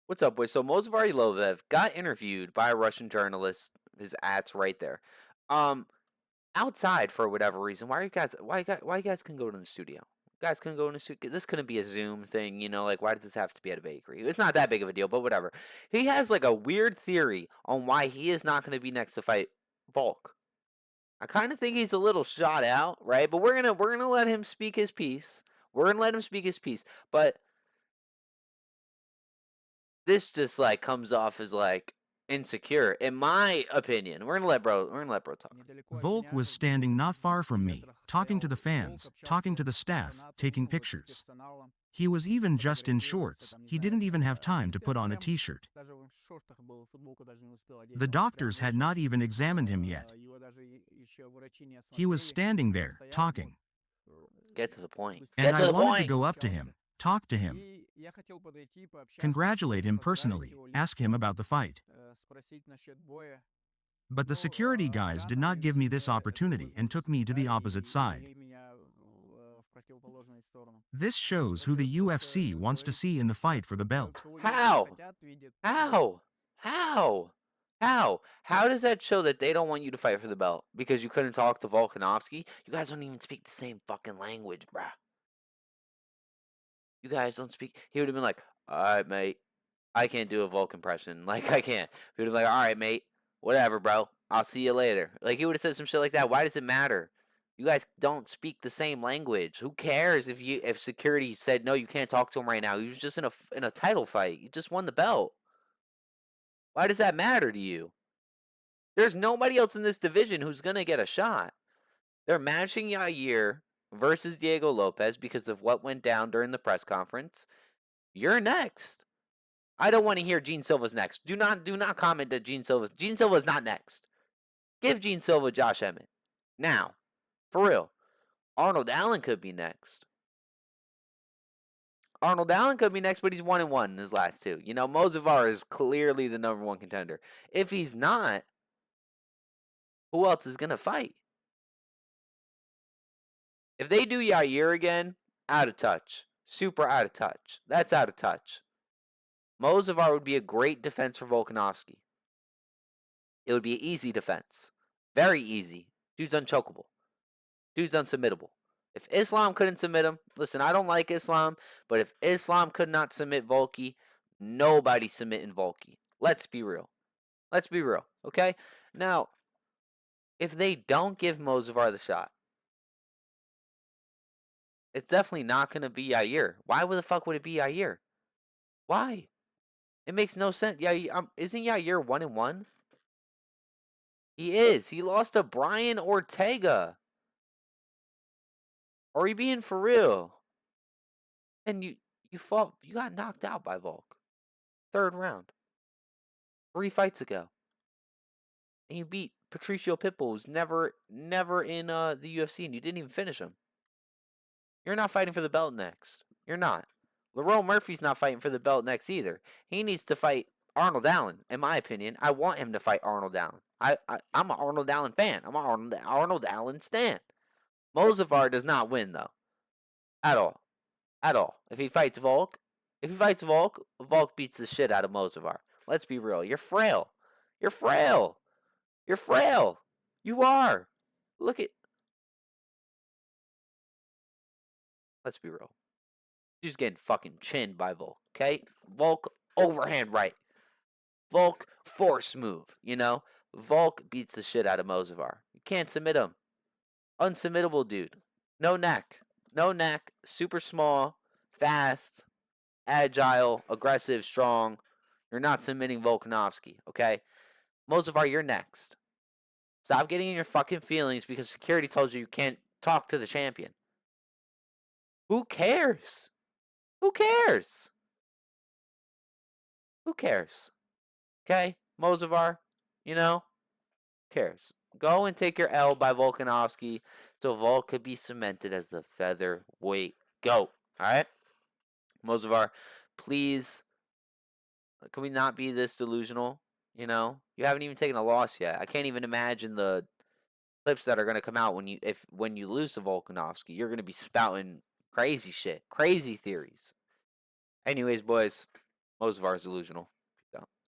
What's up, boys? So Mosvar Evloev got interviewed by a Russian journalist. His ad's right there. Um, Outside for whatever reason. Why are you guys? Why you guys can go to the studio? You guys couldn't go in the studio. This couldn't be a Zoom thing, Like, why does this have to be at a bakery? It's not that big of a deal, but whatever. He has like a weird theory on why he is not going to be next to fight Volk. I kind of think he's a little shot out, right? But we're gonna let him speak his piece. We're gonna let him speak his piece, but this just like comes off as like insecure, in my opinion. We're gonna let bro talk. Volk was standing not far from me, talking to the fans, talking to the staff, taking pictures. He was even just in shorts, he didn't even have time to put on a t-shirt. The doctors had not even examined him yet. He was standing there, talking. Get to the point. And Get I to the wanted to point. go up to him, talk to him, congratulate him personally, ask him about the fight. But the security guys did not give me this opportunity and took me to the opposite side. This shows who the UFC wants to see in the fight for the belt. How? How? How? How does that show that they don't want you to fight for the belt? Because you couldn't talk to Volkanovski? You guys don't even speak the same fucking language, bruh. You guys don't speak. He would have been like, alright, mate. I can't do a Volk impression. Like, I can't. He would have been like, alright, mate. Whatever, bro. I'll see you later. Like, he would have said some shit like that. Why does it matter? You guys don't speak the same language. Who cares if security said no, you can't talk to him right now? He was just in a title fight. You just won the belt. Why does that matter to you? There's nobody else in this division who's gonna get a shot. They're matching Yair versus Diego Lopez because of what went down during the press conference. You're next. I don't want to hear Gene Silva's next. Do not comment that Gene Silva's not next. Give Gene Silva Josh Emmett. Now, for real. Arnold Allen could be next. Arnold Allen could be next, but he's 1-1 in his last two. Mosvar is clearly the number one contender. If he's not, who else is gonna fight? If they do Yair again, out of touch. Super out of touch. That's out of touch. Mosvar would be a great defense for Volkanovski. It would be an easy defense. Very easy. Dude's unchokeable. Dude's unsubmittable. If Islam couldn't submit him, listen, I don't like Islam, but if Islam could not submit Volky, nobody's submitting Volky. Let's be real. Let's be real, okay? Now, if they don't give Mosvar the shot, it's definitely not going to be Yair. Why the fuck would it be Yair? Why? It makes no sense. Isn't Yair 1-1? He is. He lost to Brian Ortega. Are you being for real? And you got knocked out by Volk. Third round. 3 fights ago. And you beat Patricio Pitbull, who's never in the UFC, and you didn't even finish him. You're not fighting for the belt next. You're not. Lerone Murphy's not fighting for the belt next either. He needs to fight Arnold Allen, in my opinion. I want him to fight Arnold Allen. I'm an Arnold Allen fan. I'm an Arnold Allen stan. Mosvar does not win, though. At all. At all. If he fights Volk, Volk beats the shit out of Mosvar. Let's be real. You're frail. You're frail. You're frail. You are. Look at. Let's be real. He's getting fucking chinned by Volk, okay? Volk, overhand right. Volk, force move, Volk beats the shit out of Mosvar. You can't submit him. Unsubmittable dude. No neck. No neck. Super small. Fast. Agile. Aggressive. Strong. You're not submitting Volkanovski, okay? Mosvar, you're next. Stop getting in your fucking feelings because security told you can't talk to the champion. Who cares? Who cares? Who cares? Okay? Mosvar, cares. Go and take your L by Volkanovski so Volk could be cemented as the featherweight GOAT. Alright? Mosvar, please, can we not be this delusional? You haven't even taken a loss yet. I can't even imagine the clips that are going to come out when you lose to Volkanovski. You're going to be spouting crazy shit, crazy theories. Anyways, boys, Mosvar's delusional.